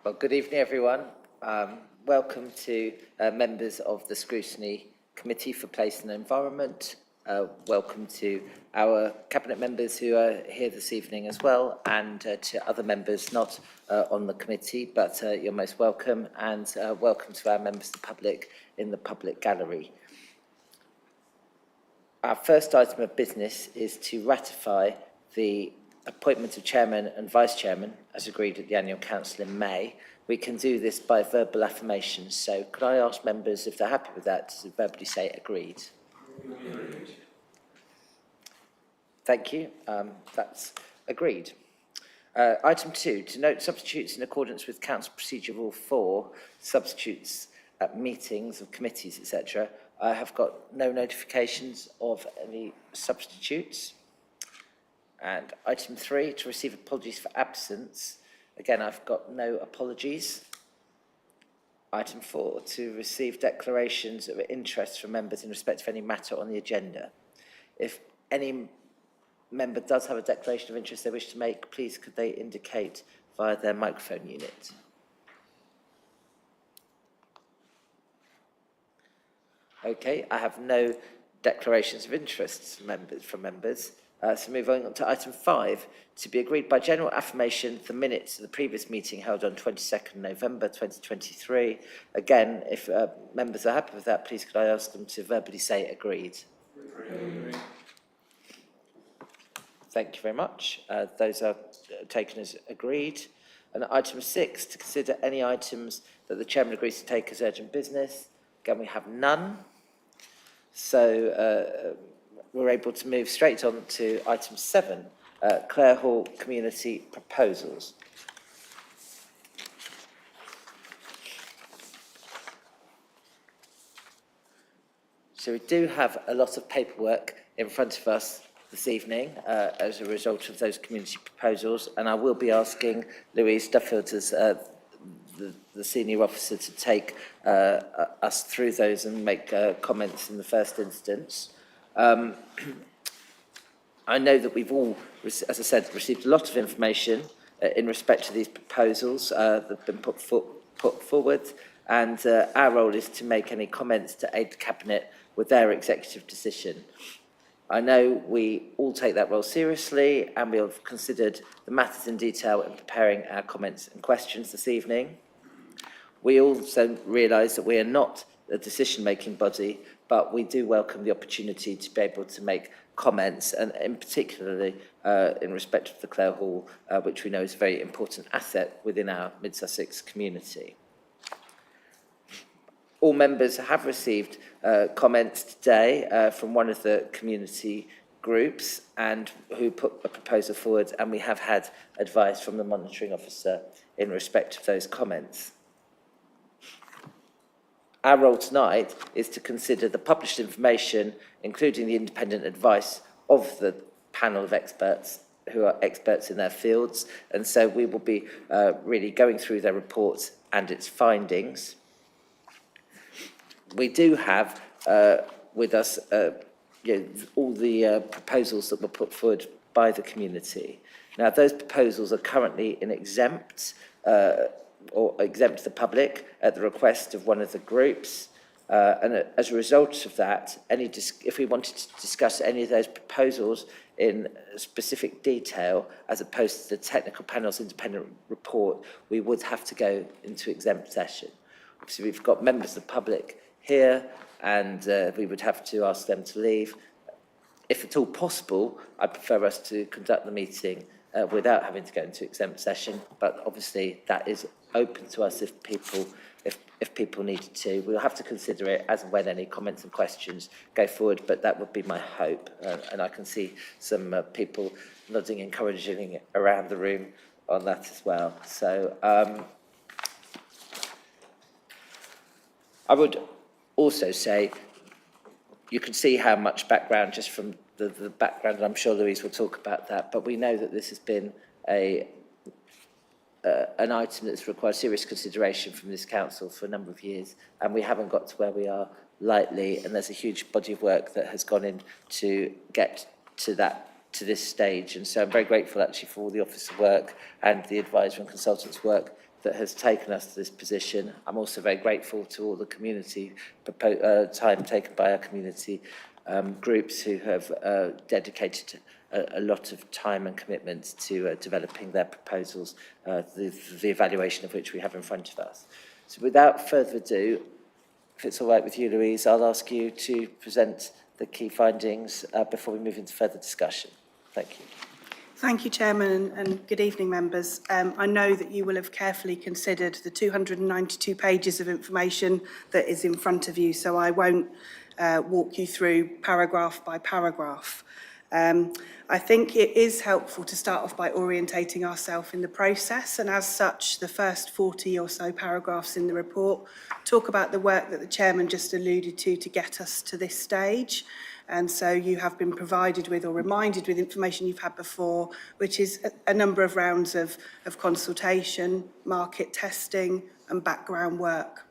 Well, good evening, everyone. Welcome to members of the Scrutiny Committee for Place and Environment. Welcome to our Cabinet members who are here this evening as well, and to other members not on the committee, but you're most welcome, and welcome to our members of the public in the public gallery. Our first item of business is to ratify the appointment of chairman and vice chairman as agreed at the annual council in May. We can do this by verbal affirmation. So could I ask members, if they're happy with that, to verbally say agreed? Agreed. Thank you. That's agreed. Item 2, to note substitutes in accordance with Council Procedure Rule 4, substitutes at meetings of committees, etc. I have got no notifications of any substitutes. And item 3, to receive apologies for absence. Again, I've got no apologies. Item 4, to receive declarations of interest from members in respect of any matter on the agenda. If any member does have a declaration of interest they wish to make, please could they indicate via their microphone unit. Okay, I have no declarations of interest from members. So moving on to item 5, to be agreed by general affirmation the minutes of the previous meeting held on 22nd November 2023. Again, if members are happy with that, please could I ask them to verbally say agreed. Agreed. Thank you very much. Those are taken as agreed. And item 6, to consider any items that the chairman agrees to take as urgent business. Again, we have none. So we're able to move straight on to item 7, Clare Hall community proposals. So we do have a lot of paperwork in front of us this evening as a result of those community proposals, and I will be asking Louise Duffield as the senior officer to take us through those and make comments in the first instance. I know that we've all, as I said, received a lot of information in respect to these proposals that have been put forward, and our role is to make any comments to aid the Cabinet with their executive decision. I know we all take that role seriously, and we have considered the matters in detail in preparing our comments and questions this evening. We also realise that we are not a decision-making body, but we do welcome the opportunity to be able to make comments, and in particularly in respect of the Clare Hall, which we know is a very important asset within our Mid-Sussex community. All members have received comments today from one of the community groups and who put a proposal forward, and we have had advice from the monitoring officer in respect of those comments. Our role tonight is to consider the published information, including the independent advice of the panel of experts who are experts in their fields, and so we will be really going through their reports and its findings. We do have with us all the proposals that were put forward by the community. Now, those proposals are currently in exempt or exempt to the public at the request of one of the groups. And as a result of that, if we wanted to discuss any of those proposals in specific detail, as opposed to the technical panel's independent report, we would have to go into exempt session. Obviously, we've got members of the public here, and we would have to ask them to leave. If at all possible, I prefer us to conduct the meeting without having to go into exempt session, but obviously that is open to us if people needed to. We'll have to consider it as and when any comments and questions go forward, but that would be my hope. And I can see some people nodding encouragingly around the room on that as well. So I would also say you can see how much background just from the background, and I'm sure Louise will talk about that, but we know that this has been an item that's required serious consideration from this council for a number of years, and we haven't got to where we are lightly, and there's a huge body of work that has gone in to get to to this stage. And so I'm very grateful actually for all the officer work and the advisor and consultants work that has taken us to this position. I'm also very grateful to all the community time taken by our community groups who have dedicated a lot of time and commitment to developing their proposals, the evaluation of which we have in front of us. So without further ado, if it's all right with you, Louise, I'll ask you to present the key findings before we move into further discussion. Thank you. Thank you, Chairman, and good evening, members. I know that you will have carefully considered the 292 pages of information that is in front of you, so I won't walk you through paragraph by paragraph. I think it is helpful to start off by orientating ourselves in the process, and as such, the first 40 or so paragraphs in the report talk about the work that the Chairman just alluded to get us to this stage. And so you have been provided with or reminded with information you've had before, which is a number of rounds of consultation, market testing and background work.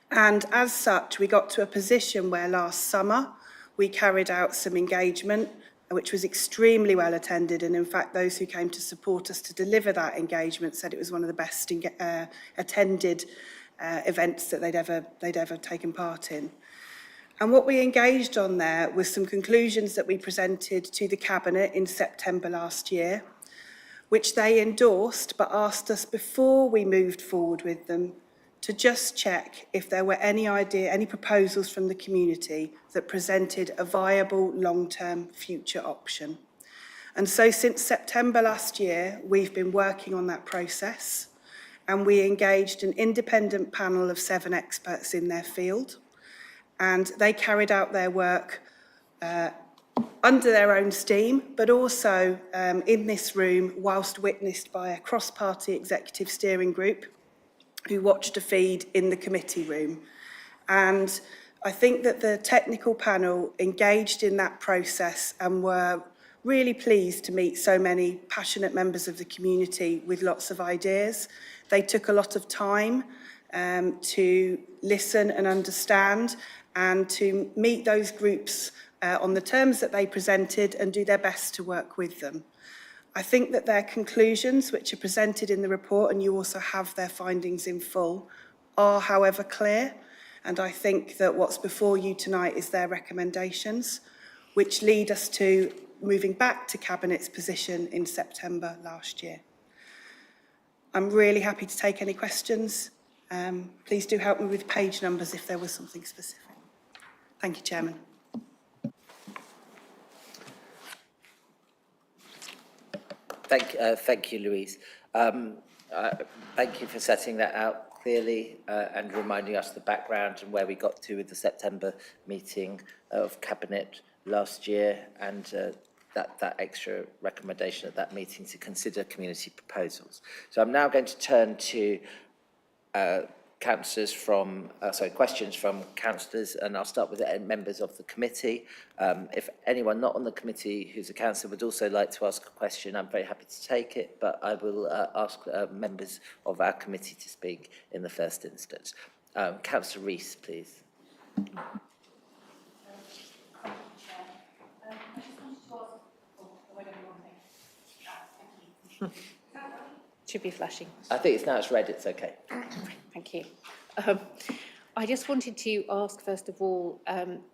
And as such, we got to a position where last summer we carried out some engagement, which was extremely well attended. And in fact, those who came to support us to deliver that engagement said it was one of the best attended events that they'd ever taken part in. And what we engaged on there was some conclusions that we presented to the Cabinet in September last year, which they endorsed but asked us before we moved forward with them to just check if there were any proposals from the community that presented a viable long-term future option. And so since September last year, we've been working on that process, and we engaged an independent panel of 7 experts in their field. And they carried out their work under their own steam, but also in this room, whilst witnessed by a cross-party executive steering group who watched a feed in the committee room. And I think that the technical panel engaged in that process and were really pleased to meet so many passionate members of the community with lots of ideas. They took a lot of time to listen and understand and to meet those groups on the terms that they presented and do their best to work with them. I think that their conclusions, which are presented in the report, and you also have their findings in full, are, however, clear. And I think that what's before you tonight is their recommendations, which lead us to moving back to Cabinet's position in September last year. I'm really happy to take any questions. Please do help me with page numbers if there was something specific. Thank you, Chairman. Thank you, Louise. Thank you for setting that out clearly and reminding us the background and where we got to with the September meeting of Cabinet last year and that extra recommendation at that meeting to consider community proposals. So I'm now going to turn to questions from councillors, and I'll start with the members of the committee. If anyone not on the committee who's a councillor would also like to ask a question, I'm very happy to take it, but I will ask members of our committee to speak in the first instance. Councillor Rees, please. Should be flashing. I think it's red, it's okay. Thank you. I just wanted to ask, first of all,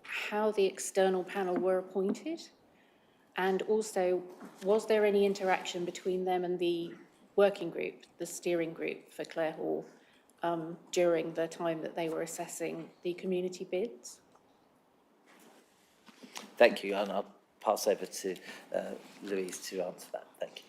how the external panel were appointed, and also, was there any interaction between them and the working group, the steering group for Clare Hall, during the time that they were assessing the community bids? Thank you, and I'll pass over to Louise to answer that. Thank you.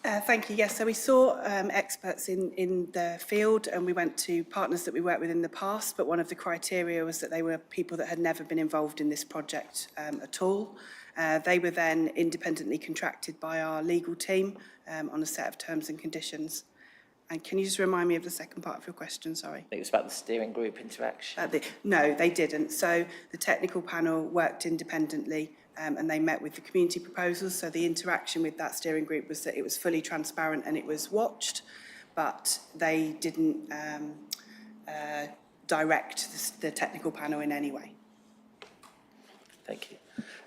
Thank you. Yes, so we saw experts in the field, and we went to partners that we worked with in the past, but one of the criteria was that they were people that had never been involved in this project at all. They were then independently contracted by our legal team on a set of terms and conditions. And can you just remind me of the second part of your question, sorry? I think it was about the steering group interaction. No, they didn't. So the technical panel worked independently and they met with the community proposals. So the interaction with that steering group was that it was fully transparent and it was watched, but they didn't direct the technical panel in any way. Thank you.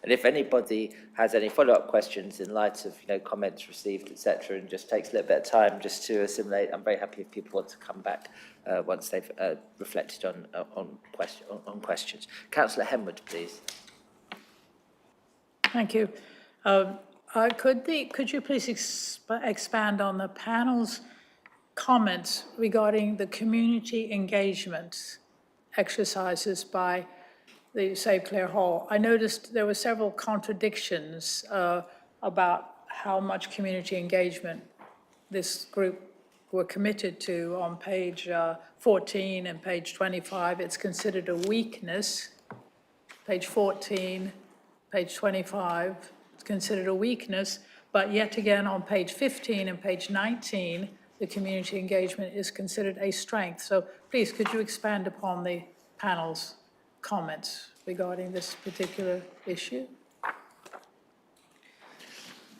And if anybody has any follow-up questions in light of, comments received, etc., and just takes a little bit of time just to assimilate, I'm very happy if people want to come back once they've reflected on questions. Councillor Henwood, please. Thank you. Could you please expand on the panel's comments regarding the community engagement exercises by the Save Clare Hall? I noticed there were several contradictions about how much community engagement this group were committed to on page 14 and page 25. It's considered a weakness. Page 14, page 25, it's considered a weakness, but yet again on page 15 and page 19, the community engagement is considered a strength. So please, could you expand upon the panel's comments regarding this particular issue?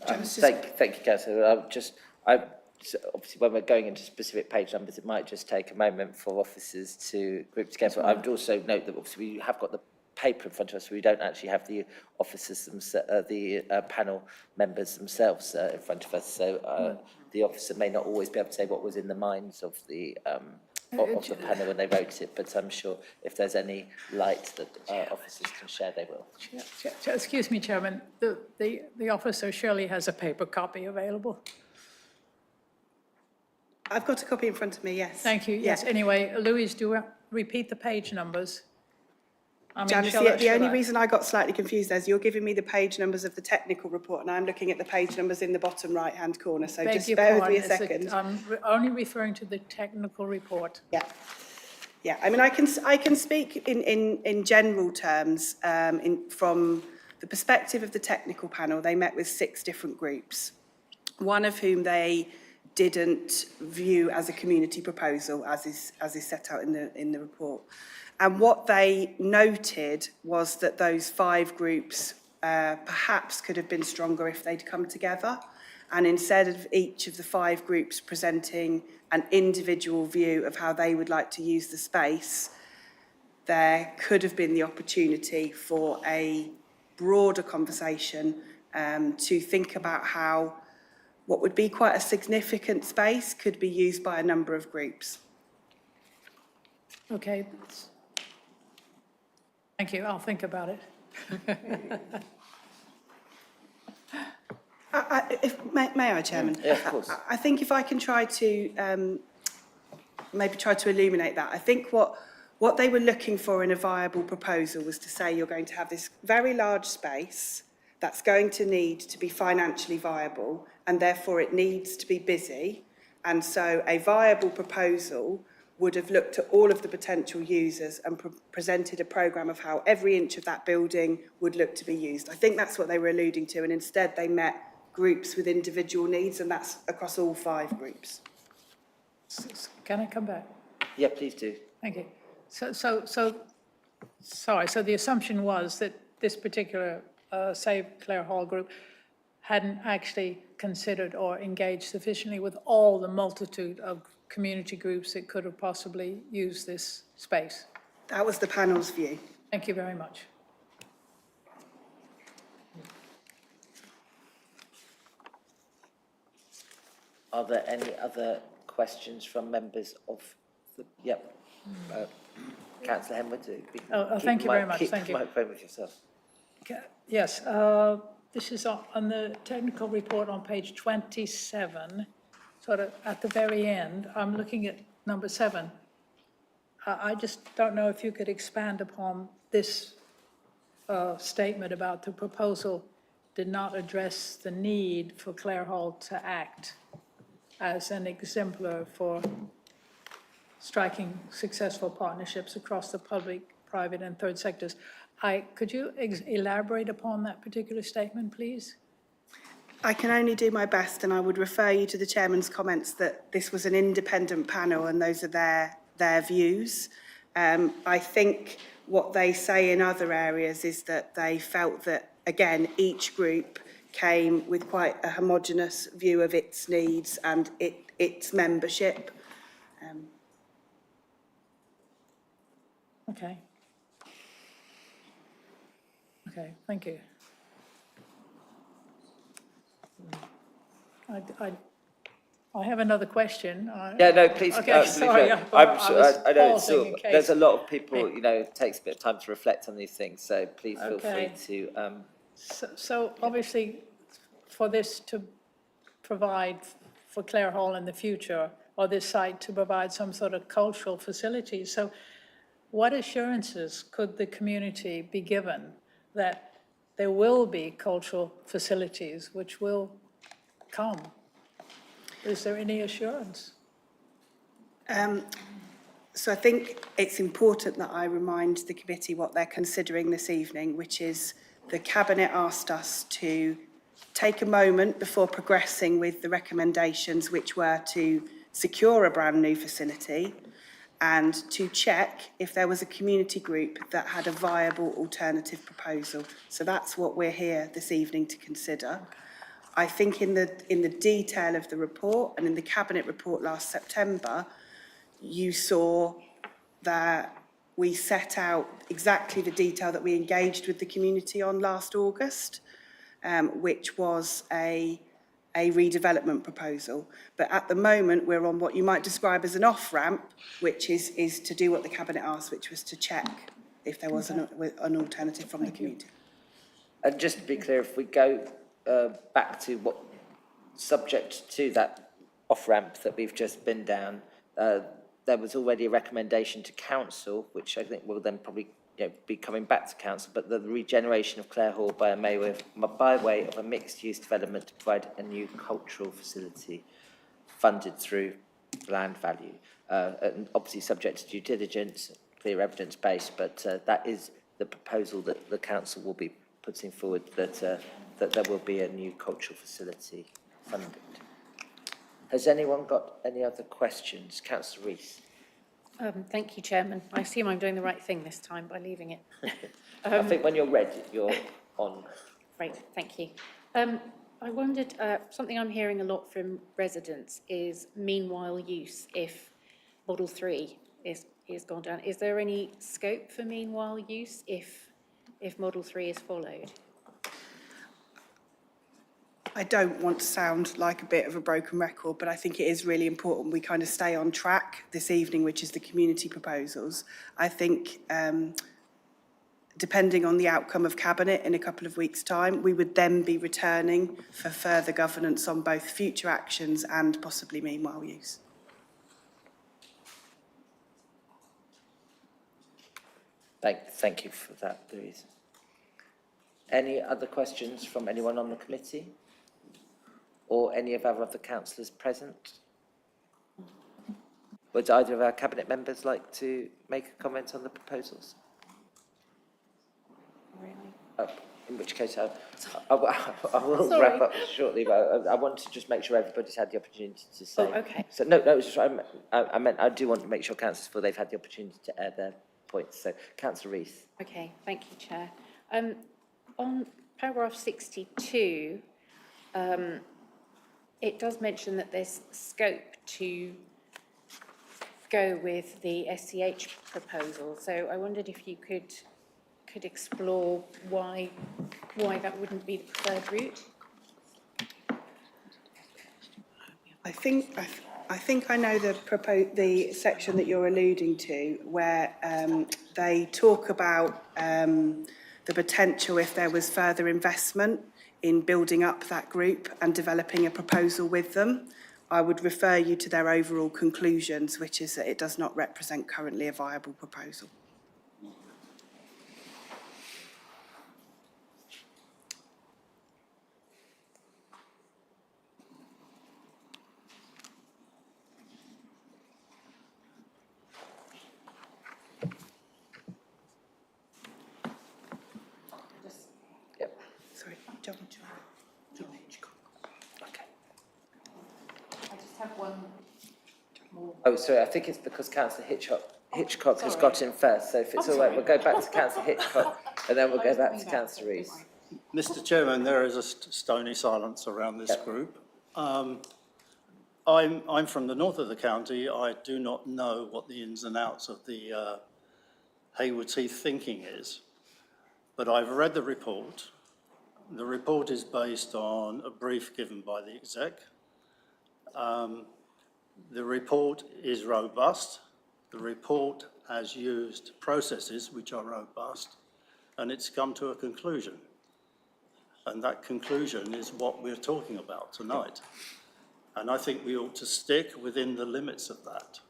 Thank you, Councillor. So obviously, when we're going into specific page numbers, it might just take a moment for officers to group together. I would also note that obviously we have got the paper in front of us, so we don't actually have the officers themselves, the panel members themselves in front of us. So the officer may not always be able to say what was in the minds of the panel when they wrote it, but I'm sure if there's any light that officers can share, they will. Excuse me, Chairman. The officer surely has a paper copy available. I've got a copy in front of me, yes. Thank you. Yes. Anyway, Louise, do you repeat the page numbers? Janice, the only reason I got slightly confused is you're giving me the page numbers of the technical report and I'm looking at the page numbers in the bottom right-hand corner. So just bear with me a second. I'm only referring to the technical report. Yeah. Yeah, I mean, I can speak in general terms from the perspective of the technical panel. They met with 6 different groups, one of whom they didn't view as a community proposal, as is set out in the report. And what they noted was that those 5 groups perhaps could have been stronger if they'd come together. And instead of each of the 5 groups presenting an individual view of how they would like to use the space, there could have been the opportunity for a broader conversation to think about how what would be quite a significant space could be used by a number of groups. Okay. Thank you. I'll think about it. May I, Chairman? Yeah, of course. I think if I can try to maybe try to illuminate that. I think what they were looking for in a viable proposal was to say you're going to have this very large space that's going to need to be financially viable and therefore it needs to be busy. And so a viable proposal would have looked at all of the potential users and presented a programme of how every inch of that building would look to be used. I think that's what they were alluding to, and instead they met groups with individual needs, and that's across all 5 groups. Can I come back? Yeah, please do. Thank you. So the assumption was that this particular Save Clare Hall group hadn't actually considered or engaged sufficiently with all the multitude of community groups that could have possibly used this space. That was the panel's view. Thank you very much. Are there any other questions from members of the... Yep. Councillor Henwood. Thank you very much. Thank you. Keep the microphone with yourself. Okay. Yes. This is on the technical report on page 27, sort of at the very end. I'm looking at number 7. I just don't know if you could expand upon this statement about the proposal did not address the need for Clare Hall to act as an exemplar for striking successful partnerships across the public, private, and third sectors. Could you elaborate upon that particular statement, please? I can only do my best, and I would refer you to the chairman's comments that this was an independent panel and those are their views. I think what they say in other areas is that they felt that, again, each group came with quite a homogenous view of its needs and its membership. Okay. Okay, thank you. I have another question. Yeah, no, please. Okay, please, sorry, no. I was I know it's pausing in case. there's a lot of people, you know, it takes a bit of time to reflect on these things, so please feel free Okay. to, So obviously, for this to provide for Clare Hall in the future, or this site to provide some sort of cultural facilities, so what assurances could the community be given that there will be cultural facilities which will come? Is there any assurance? So I think it's important that I remind the committee what they're considering this evening, which is the Cabinet asked us to take a moment before progressing with the recommendations, which were to secure a brand new facility and to check if there was a community group that had a viable alternative proposal. So that's what we're here this evening to consider. I think in the detail of the report and in the Cabinet report last September, you saw that we set out exactly the detail that we engaged with the community on last August, which was a redevelopment proposal. But at the moment, we're on what you might describe as an off-ramp, which is to do what the Cabinet asked, which was to check if there was an alternative from the community. and just to be clear, if we go back to what, subject to that off-ramp that we've just been down, there was already a recommendation to council, which I think will then probably be coming back to council, but the regeneration of Clare Hall by way of a mixed-use development to provide a new cultural facility funded through land value. And obviously subject to due diligence, clear evidence base, but that is the proposal that the council will be putting forward, that there will be a new cultural facility funded. Has anyone got any other questions? Councillor Rees. Thank you, Chairman. I assume I'm doing the right thing this time by leaving it. I think when you're ready, you're on. Right, thank you. I wondered, something I'm hearing a lot from residents is meanwhile use if Model 3 is gone down. Is there any scope for meanwhile use if Model 3 is followed? I don't want to sound like a bit of a broken record, but I think it is really important we kind of stay on track this evening, which is the community proposals. I think depending on the outcome of Cabinet in a couple of weeks' time, we would then be returning for further governance on both future actions and possibly meanwhile use. Thank you for that, Louise. Any other questions from anyone on the committee? Or any of our other councillors present? Would either of our Cabinet members like to make a comment on the proposals? Really? In which case, I will wrap up shortly, but I want to just make sure everybody's had the opportunity to say. Oh, okay. So, no, it's just, I meant I do want to make sure councillors feel they've had the opportunity to air their points. So, Councillor Rees. Okay, thank you, Chair. On paragraph 62, it does mention that there's scope to go with the SCH proposal. So I wondered if you could explore why that wouldn't be the preferred route. I think I know the section that you're alluding to, where they talk about the potential if there was further investment in building up that group and developing a proposal with them. I would refer you to their overall conclusions, which is that it does not represent currently a viable proposal. Yep. Sorry, John. Okay. I just have one more. Oh, sorry, I think it's because Councillor Hitchcock has got in first, so if it's all right, we'll go back to Councillor Hitchcock and then we'll go back to Councillor Rees. Mr. Chairman, there is a stony silence around this group. I'm from the north of the county. I do not know what the ins and outs of the Haywards Heath thinking is. But I've read the report. The report is based on a brief given by the exec. The report is robust. The report has used processes which are robust, and it's come to a conclusion. And that conclusion is what we're talking about tonight. And I think we ought to stick within the limits of that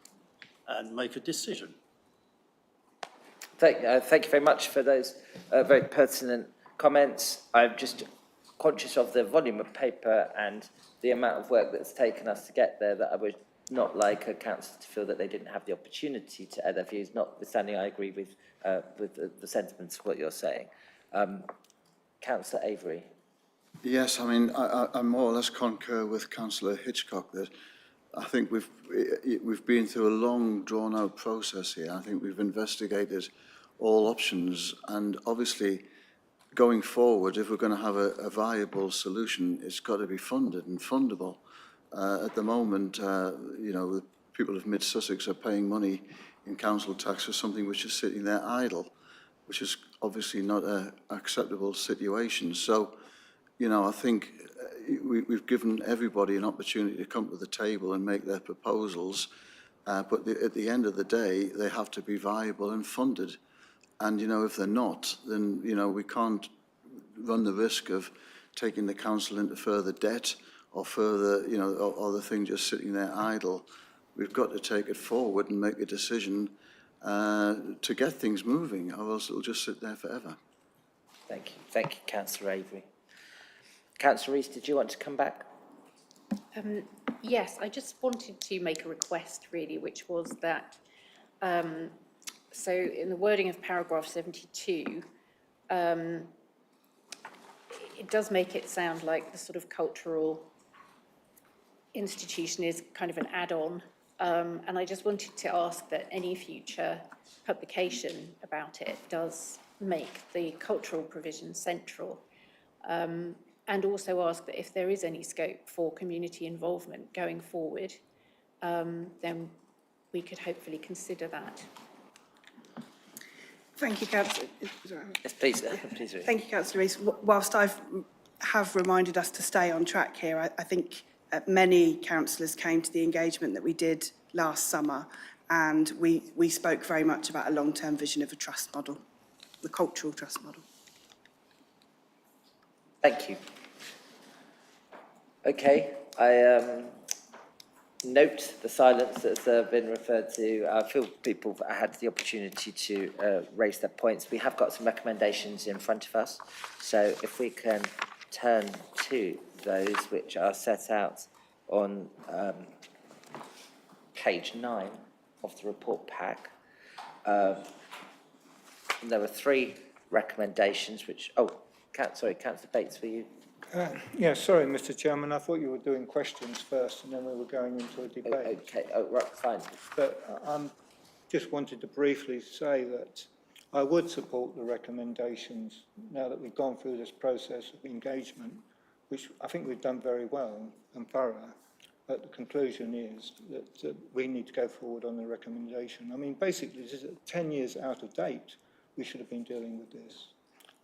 and make a decision. Thank you very much for those very pertinent comments. I'm just conscious of the volume of paper and the amount of work that's taken us to get there, that I would not like a councillor to feel that they didn't have the opportunity to air their views, notwithstanding I agree with the sentiments of what you're saying. Councillor Avery. Yes, I mean, I more or less concur with Councillor Hitchcock that I think we've been through a long, drawn-out process here. I think we've investigated all options, and obviously, going forward, if we're going to have a viable solution, it's got to be funded and fundable. At the moment, you know, the people of Mid-Sussex are paying money in council tax for something which is sitting there idle, which is obviously not an acceptable situation. So, you know, I think we've given everybody an opportunity to come to the table and make their proposals, but at the end of the day, they have to be viable and funded. And, you know, if they're not, then, you know, we can't run the risk of taking the council into further debt or further, you know, or the thing just sitting there idle. We've got to take it forward and make a decision to get things moving, or else it'll just sit there forever. Thank you, Councillor Avery. Councillor Rees, did you want to come back? Yes, I just wanted to make a request, really, which was that, so in the wording of paragraph 72, it does make it sound like the sort of cultural institution is kind of an add-on, and I just wanted to ask that any future publication about it does make the cultural provision central, and also ask that if there is any scope for community involvement going forward, then we could hopefully consider that. Thank you, Councillor. Yes, please, please. Thank you, Councillor Rees. Whilst I have reminded us to stay on track here, I think many councillors came to the engagement that we did last summer, and we spoke very much about a long-term vision of a trust model, the cultural trust model. Thank you. Okay, I note the silence that's been referred to. I feel people had the opportunity to raise their points. We have got some recommendations in front of us, so if we can turn to those which are set out on page 9 of the report pack. There were 3 recommendations which, sorry, Councillor Bates, were you? Yeah, sorry, Mr. Chairman, I thought you were doing questions first and then we were going into a debate. Okay, right, fine. But I just wanted to briefly say that I would support the recommendations now that we've gone through this process of engagement, which I think we've done very well and thorough. But the conclusion is that we need to go forward on the recommendation. I mean, basically, this is 10 years out of date. We should have been dealing with this.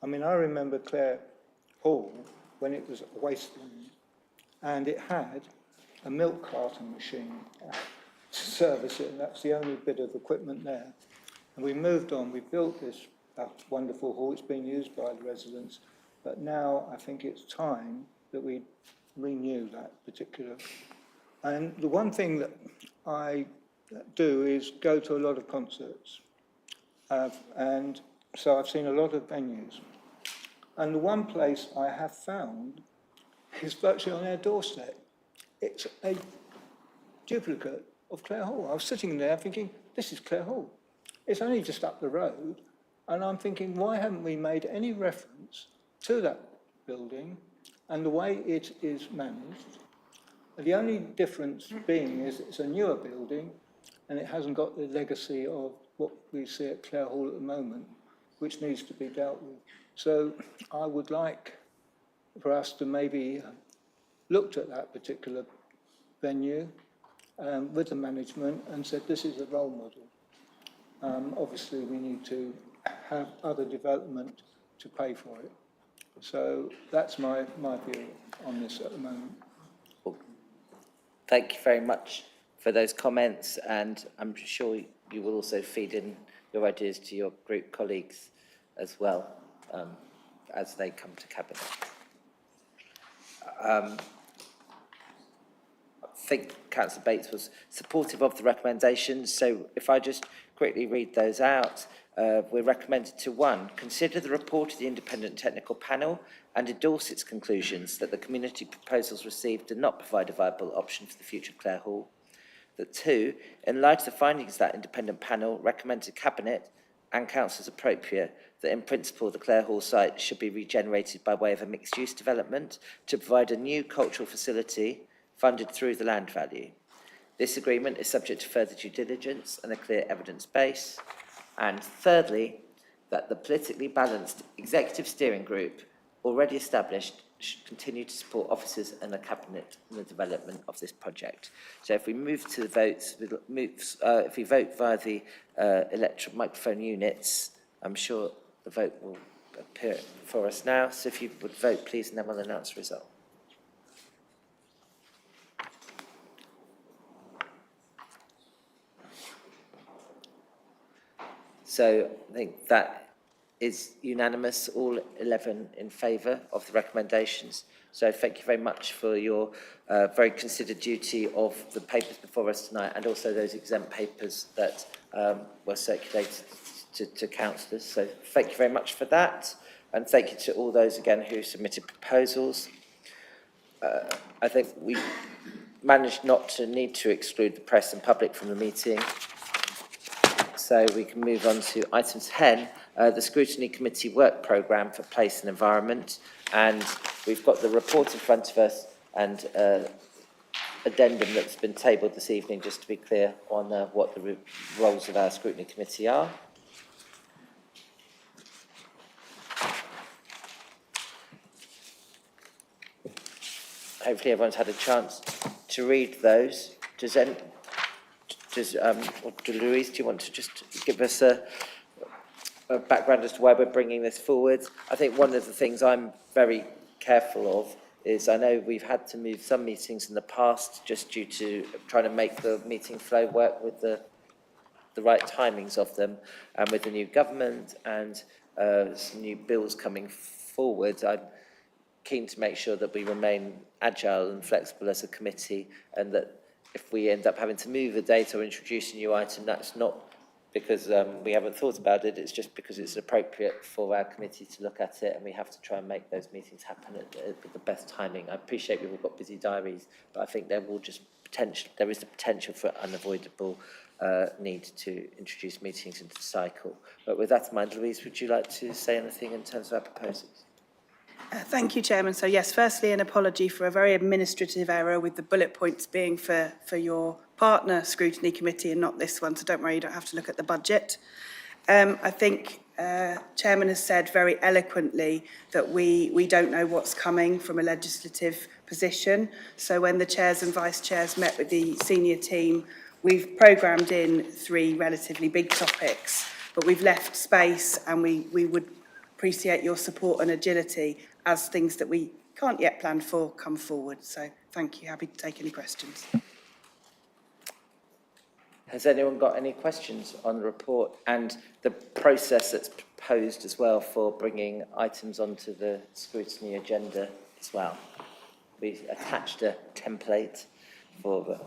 I mean, I remember Clare Hall when it was a wasteland, and it had a milk carton machine to service it, and that's the only bit of equipment there. And we moved on, we built this wonderful hall, it's been used by the residents, but now I think it's time that we renew that particular. And the one thing that I do is go to a lot of concerts, and so I've seen a lot of venues. And the one place I have found is virtually on our doorstep. It's a duplicate of Clare Hall. I was sitting there thinking, this is Clare Hall. It's only just up the road. And I'm thinking, why haven't we made any reference to that building and the way it is managed? The only difference being is it's a newer building and it hasn't got the legacy of what we see at Clare Hall at the moment, which needs to be dealt with. So I would like for us to maybe looked at that particular venue with the management and said this is a role model. Obviously we need to have other development to pay for it. So that's my view on this at the moment. Thank you very much for those comments, and I'm sure you will also feed in your ideas to your group colleagues as well, as they come to Cabinet. I think Councillor Bates was supportive of the recommendations, so if I just quickly read those out, we're recommended to 1, consider the report of the independent technical panel and endorse its conclusions that the community proposals received do not provide a viable option for the future of Clare Hall. That 2, in light of the findings of that independent panel, recommend to Cabinet and council as appropriate that in principle the Clare Hall site should be regenerated by way of a mixed-use development to provide a new cultural facility funded through the land value. This agreement is subject to further due diligence and a clear evidence base. And thirdly, that the politically balanced executive steering group already established should continue to support officers and the Cabinet in the development of this project. So if we move to the votes, if we vote via the electric microphone units, I'm sure the vote will appear for us now. So if you would vote, please, and then we'll announce the result. So I think that is unanimous, all 11 in favour of the recommendations. So thank you very much for your very considered duty of the papers before us tonight, and also those exempt papers that were circulated to councillors. So thank you very much for that, and thank you to all those again who submitted proposals. I think we managed not to need to exclude the press and public from the meeting. So we can move on to item 10, the Scrutiny Committee Work Programme for Place and Environment. And we've got the report in front of us and addendum that's been tabled this evening, just to be clear on what the roles of our Scrutiny Committee are. Hopefully everyone's had a chance to read those. Louise, do you want to just give us a background as to why we're bringing this forward? I think one of the things I'm very careful of is I know we've had to move some meetings in the past just due to trying to make the meeting flow work with the right timings of them, and with the new government and some new bills coming forward, I'm keen to make sure that we remain agile and flexible as a committee, and that if we end up having to move a date or introduce a new item, that's not because we haven't thought about it, it's just because it's appropriate for our committee to look at it, and we have to try and make those meetings happen with the best timing. I appreciate we've all got busy diaries, but I think there is the potential for unavoidable need to introduce meetings into the cycle. But with that in mind, Louise, would you like to say anything in terms of our proposals? Thank you, Chairman. So yes, firstly, an apology for a very administrative error with the bullet points being for your partner Scrutiny Committee and not this one, so don't worry, you don't have to look at the budget. I think Chairman has said very eloquently that we don't know what's coming from a legislative position. So when the chairs and vice chairs met with the senior team, we've programmed in 3 relatively big topics, but we've left space, and we would appreciate your support and agility as things that we can't yet plan for come forward. So thank you. Happy to take any questions. Has anyone got any questions on the report and the process that's proposed as well for bringing items onto the scrutiny agenda as well? We attached a template for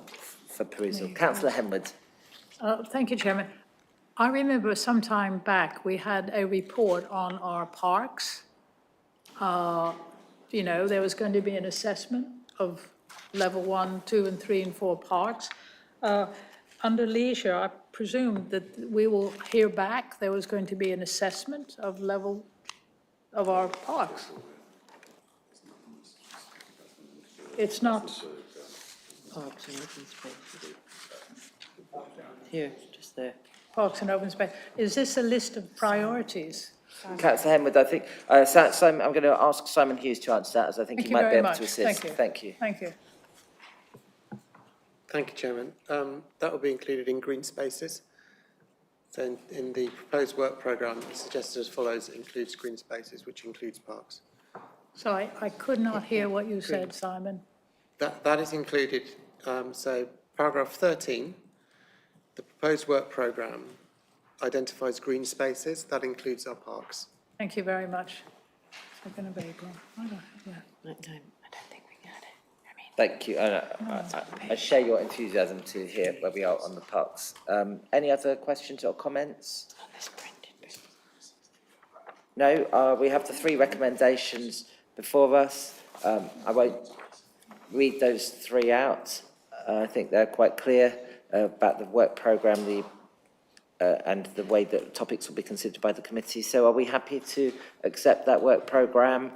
perusal. Councillor Henwood. Thank you, Chairman. I remember some time back we had a report on our parks. You know, there was going to be an assessment of level 1, 2, and 3, and 4 parks. Under leisure, I presume that we will hear back there was going to be an assessment of level of our parks. It's not. Parks and open space. Here, just there. Parks and open space. Is this a list of priorities? Councillor Henwood, I think, Simon, I'm going to ask Simon Hughes to answer that, as I think he might be able to assist. Thank you. Thank you. Thank you, Chairman. That will be included in green spaces. So in the proposed work programme, it's suggested as follows: it includes green spaces, which includes parks. So I could not hear what you said, Simon. That is included. So paragraph 13, the proposed work programme identifies green spaces. That includes our parks. Thank you very much. Second of April. I don't have that. I don't think we got it. Thank you, and I share your enthusiasm to hear where we are on the parks. Any other questions or comments? No, we have the 3 recommendations before us. I won't read those 3 out. I think they're quite clear about the work programme, and the way that topics will be considered by the committee. So are we happy to accept that work programme?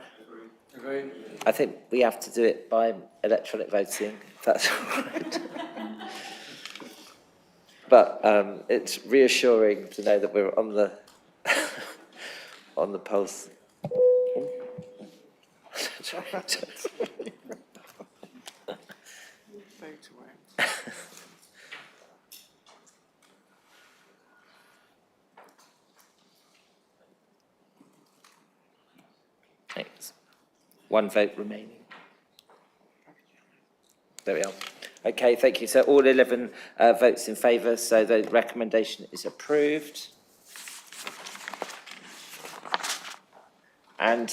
Agree. I think we have to do it by electronic voting, if that's all right. But it's reassuring to know that we're on the on the pulse. Thanks. 1 vote remaining. There we are. Okay, thank you. So all 11 votes in favour, so the recommendation is approved. And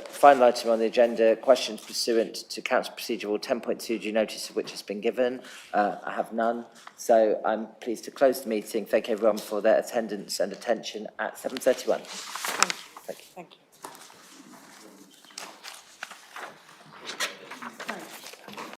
final item on the agenda, questions pursuant to Council Procedure Rule 10.2, due notice of which has been given. I have none, so I'm pleased to close the meeting. Thank everyone for their attendance and attention at 7:31. Thank you. Thank you. Thank you.